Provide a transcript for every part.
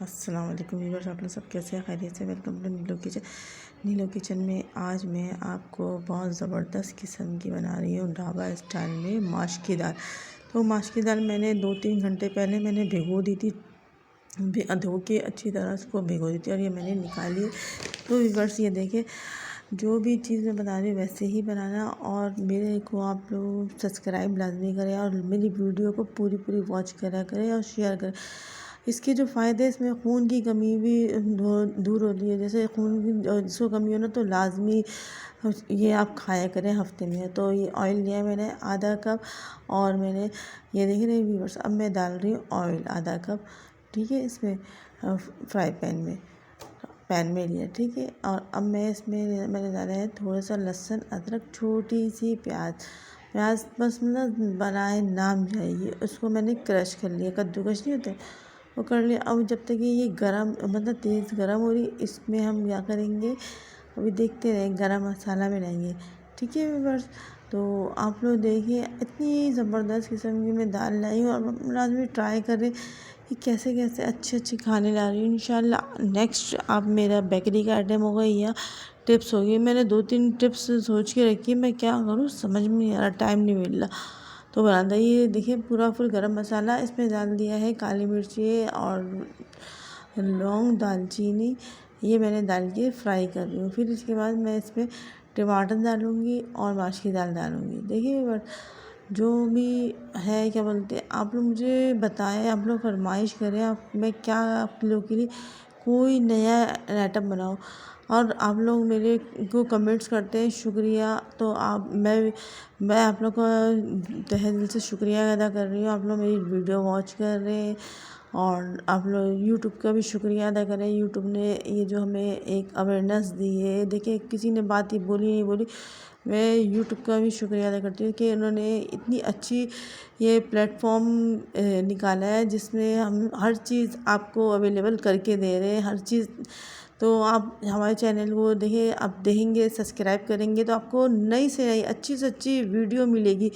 अस्सलाम वालेकुम व्यूअर्स, आप लोग सब कैसे हैं? खैरियत से? वेलकम टू नीलो किचन। नीलो किचन में आज मैं आपको बहुत ज़बरदस्त किस्म की बना रही हूँ ढाबा स्टाइल में माश की दाल। तो माश की दाल मैंने 2-3 घंटे पहले मैंने भिगो दी थी, धो के अच्छी तरह उसको भिगो दी थी और ये मैंने निकाली। तो व्यूअर्स ये देखें, जो भी चीज़ मैं बना रही हूँ वैसे ही बनाना और मेरे को आप लोग सब्सक्राइब लाजमी करें और मेरी वीडियो को पूरी वॉच करा करें और शेयर करें। इसके जो फ़ायदे, इसमें खून की कमी भी दूर होती है। जैसे खून की जिसको कमी हो ना, तो लाजमी ये आप खाया करें हफ्ते में। तो ये ऑयल लिया है मैंने आधा कप और मैंने ये देख रहे व्यूअर्स, अब मैं डाल रही हूँ ऑयल आधा कप, ठीक है। इसमें फ्राई पैन में लिया, ठीक है। और अब मैं इसमें मैंने डाला है थोड़ा सा लहसुन अदरक, छोटी सी प्याज बस मतलब बनाए नाम जाइए, उसको मैंने क्रश कर लिया, कद्दूकश नहीं होता वो कर लिया। अब जब तक ये गरम मतलब तेज़ गरम हो रही, इसमें हम क्या करेंगे, अभी देखते रहे, गरम मसाला मिलाएंगे, ठीक है व्यूअर्स। तो आप लोग देखिए, इतनी ज़बरदस्त किस्म की मैं दाल लाई हूँ और लाजमी ट्राई करें कि कैसे कैसे अच्छे खाने ला रही हूँ। इंशाल्लाह नेक्स्ट आप मेरा बेकरी का आइटम होगा या टिप्स होगी। मैंने 2-3 टिप्स सोच के रखी, मैं क्या करूँ समझ में नहीं आ रहा, टाइम नहीं मिल रहा तो बनाता। ये देखिए पूरा फुल गरम मसाला इसमें डाल दिया है, काली मिर्ची और लौंग दालचीनी, ये मैंने डाल के फ्राई कर रही हूँ। फिर इसके बाद मैं इसमें टमाटर डालूँगी और माश की दाल डालूँगी। देखिए जो भी है, क्या बोलते हैं, आप लोग मुझे बताएं, आप लोग फरमाइश करें, आप मैं क्या आप लोग के लिए कोई नया आइटम बनाऊँ। और आप लोग मेरे को कमेंट्स करते हैं, शुक्रिया। तो मैं आप लोग का तहे दिल से शुक्रिया अदा कर रही हूँ। आप लोग मेरी वीडियो वॉच कर रहे हैं और आप लोग यूट्यूब का भी शुक्रिया अदा करें। यूट्यूब ने ये जो हमें एक अवेयरनेस दी है, देखिए किसी ने बात ही बोली नहीं बोली, मैं यूट्यूब का भी शुक्रिया अदा करती हूँ कि उन्होंने इतनी अच्छी ये प्लेटफॉर्म निकाला है जिसमें हम हर चीज़ आपको अवेलेबल करके दे रहे हैं, हर चीज़। तो आप हमारे चैनल को देखिए, आप देखेंगे, सब्सक्राइब करेंगे तो आपको नई से नई अच्छी से अच्छी वीडियो मिलेगी।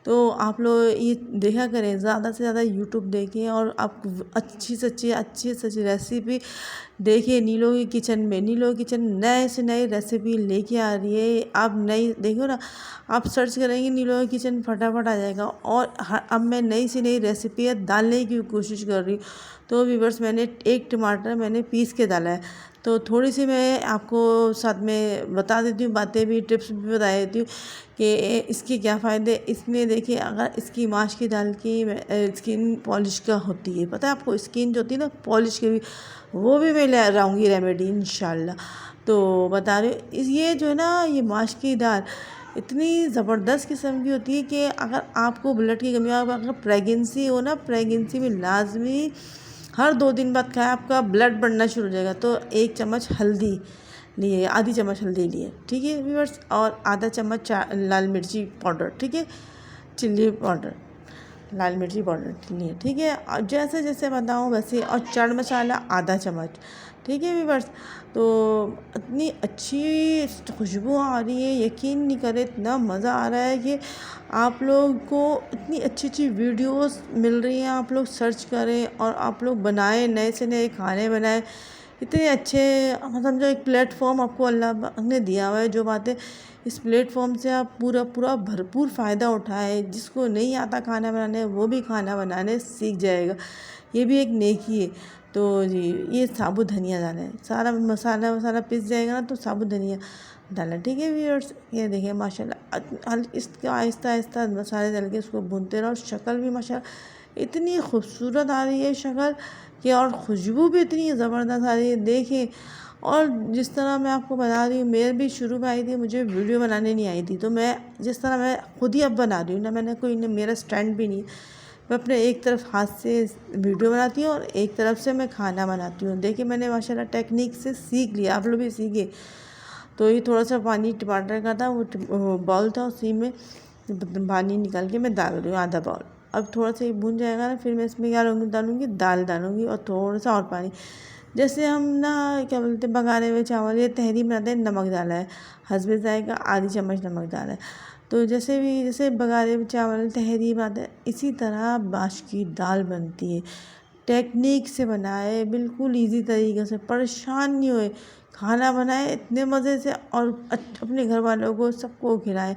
तो आप लोग ये देखा करें, ज़्यादा से ज़्यादा यूट्यूब देखें और आप अच्छी से अच्छी रेसिपी देखिए। नीलो की किचन में, नीलो किचन नए से नई रेसिपी लेके आ रही है। आप नई देखो ना, आप सर्च करेंगे नीलो की किचन, फटाफट आ जाएगा। और अब मैं नई से नई रेसिपी डालने की कोशिश कर रही हूँ। तो व्यूअर्स, मैंने एक टमाटर मैंने पीस के डाला है, तो थोड़ी सी मैं आपको साथ में बता देती हूँ, बातें भी, टिप्स भी बता देती हूँ कि इसके क्या फ़ायदे। इसमें देखिए, अगर इसकी माश की दाल की स्किन पॉलिश का होती है, पता है आपको, स्किन जो होती है ना पॉलिश की भी, वो भी मैं ले आऊँगी रेमेडी इंशाल्लाह। तो बता रही हूँ, ये जो है ना, ये माश की दाल इतनी ज़बरदस्त किस्म की होती है कि अगर आपको ब्लड की कमी हो, अगर प्रेगनेंसी हो ना, प्रेगनेंसी में लाजमी हर 2 दिन बाद खाएं, आपका ब्लड बढ़ना शुरू हो जाएगा। तो 1 चम्मच हल्दी लिए, आधी चम्मच हल्दी लिए, ठीक है व्यूअर्स, और आधा चम्मच लाल मिर्ची पाउडर, ठीक है, चिल्ली पाउडर, लाल मिर्ची पाउडर लिए, ठीक है। और जैसे जैसे बताऊँ वैसे, और चाट मसाला आधा चम्मच, ठीक है व्यूअर्स। तो इतनी अच्छी खुशबू आ रही है, यकीन नहीं करे, इतना मज़ा आ रहा है कि आप लोग को इतनी अच्छी वीडियोस मिल रही हैं। आप लोग सर्च करें और आप लोग बनाएं, नए से नए खाने बनाएं। इतने अच्छे, मतलब जो एक प्लेटफॉर्म आपको अल्लाह ने दिया हुआ है, जो बातें इस प्लेटफॉर्म से आप पूरा भरपूर फ़ायदा उठाएं। जिसको नहीं आता खाना बनाने, वो भी खाना बनाने सीख जाएगा। ये भी एक नेकी है। तो जी, ये साबुत धनिया डालें, सारा मसाला वसाला पिस जाएगा ना, तो साबुत धनिया डालें, ठीक है व्यूअर्स। ये देखिए माशाल्लाह, इसका आहिस्ता आहिस्ता मसाले डाल के इसको भूनते रहो। शक्ल भी माशाल्लाह इतनी खूबसूरत आ रही है शक्ल कि, और खुशबू भी इतनी ज़बरदस्त आ रही है, देखिए। और जिस तरह मैं आपको बता रही हूँ, मेरे भी शुरू में आई थी, मुझे वीडियो बनाने नहीं आई थी, तो मैं जिस तरह मैं खुद ही अब बना रही हूँ ना, मैंने कोई मेरा स्टैंड भी नहीं, मैं अपने एक तरफ हाथ से वीडियो बनाती हूँ और एक तरफ से मैं खाना बनाती हूँ। देखिए मैंने माशाल्लाह टेक्निक से सीख लिया, आप लोग भी सीखे। तो ये थोड़ा सा पानी टमाटर का था, वो बाउल था, उसी में पानी निकाल के मैं डाल रही हूँ, आधा बाउल। अब थोड़ा सा ये भून जाएगा ना, फिर मैं इसमें क्या डालूँगी, दाल डालूँगी और थोड़ा सा और पानी। जैसे हम ना, क्या बोलते हैं, बघारे हुए चावल या तहरी बनाते हैं, नमक डाला है, हसबे जाएगा, आधी चम्मच नमक डाला है। तो जैसे बघारे हुए चावल तहरी बनाते हैं, इसी तरह बाश की दाल बनती है। टेक्निक से बनाए, बिल्कुल इजी तरीके से, परेशान नहीं हुए, खाना बनाए इतने मज़े से और अपने घर वालों को सबको खिलाए।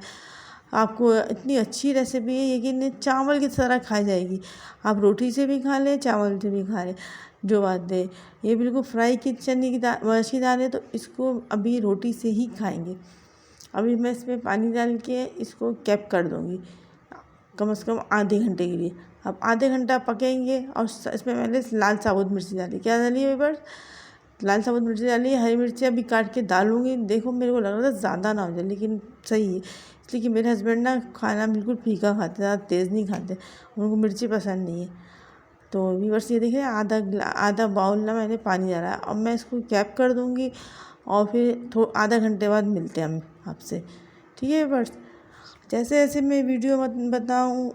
आपको इतनी अच्छी रेसिपी है, यकीन नहीं, चावल की तरह खाई जाएगी। आप रोटी से भी खा लें, चावल से भी खा लें, जो बात है। ये बिल्कुल फ्राई की चने की दाल, मछली दाल है, तो इसको अभी रोटी से ही खाएंगे। अभी मैं इसमें पानी डाल के इसको कैप कर दूँगी कम से कम आधे घंटे के लिए। अब आधे घंटा पकेंगे और इसमें मैंने लाल साबुत मिर्ची डाली। क्या डाली है व्यूअर्स? लाल साबुत मिर्ची डाली है। हरी मिर्ची अभी काट के डालूंगी। देखो मेरे को लग रहा था ज़्यादा ना हो जाए, लेकिन सही है, इसलिए कि मेरे हस्बैंड ना खाना बिल्कुल फीका खाते, ज़्यादा तेज़ नहीं खाते, उनको मिर्ची पसंद नहीं है। तो व्यूअर्स ये देखिए आधा बाउल ना मैंने पानी डाला। अब मैं इसको कैप कर दूँगी और फिर आधा घंटे बाद मिलते हैं हम आपसे, ठीक है व्यूअर्स। जैसे जैसे मैं वीडियो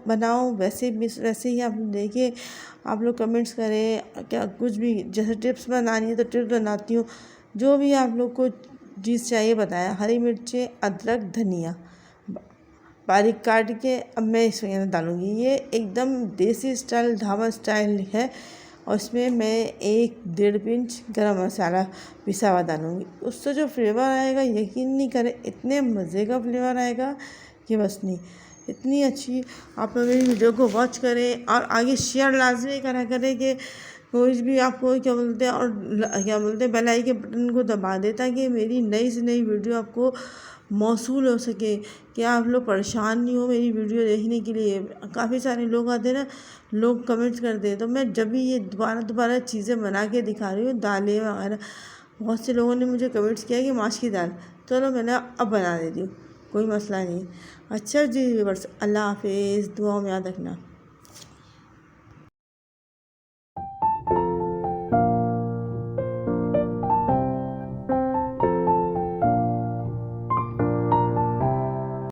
बनाऊँ वैसे ही आप देखिए, आप लोग कमेंट्स करें, क्या कुछ भी जैसे टिप्स बनानी है तो टिप्स बनाती हूँ, जो भी आप लोग को चीज़ चाहिए बताया। हरी मिर्ची, अदरक, धनिया बारीक काट के अब मैं इसमें अंदर डालूँगी। ये एकदम देसी स्टाइल, ढाबा स्टाइल है, और इसमें मैं 1-1.5 पिंच गरम मसाला पिसा हुआ डालूँगी। उससे जो फ्लेवर आएगा, यकीन नहीं करें, इतने मज़े का फ्लेवर आएगा कि बस नहीं, इतनी अच्छी। आप लोग मेरी वीडियो को वॉच करें और आगे शेयर लाजमी करा करें कि कोई भी आपको क्या बोलते हैं, और क्या बोलते हैं, बेल आइकन के बटन को दबा दे ताकि मेरी नई से नई वीडियो आपको मौसूल हो सके, कि आप लोग परेशान नहीं हो मेरी वीडियो देखने के लिए। काफ़ी सारे लोग आते हैं ना, लोग कमेंट्स करते हैं, तो मैं जब भी ये दोबारा चीज़ें बना के दिखा रही हूँ, दालें वगैरह, बहुत से लोगों ने मुझे कमेंट्स किया कि माश की दाल, चलो मैंने अब बना देती हूँ, कोई मसला नहीं। अच्छा जी व्यूअर्स, अल्लाह हाफिज़, दुआ में याद रखना।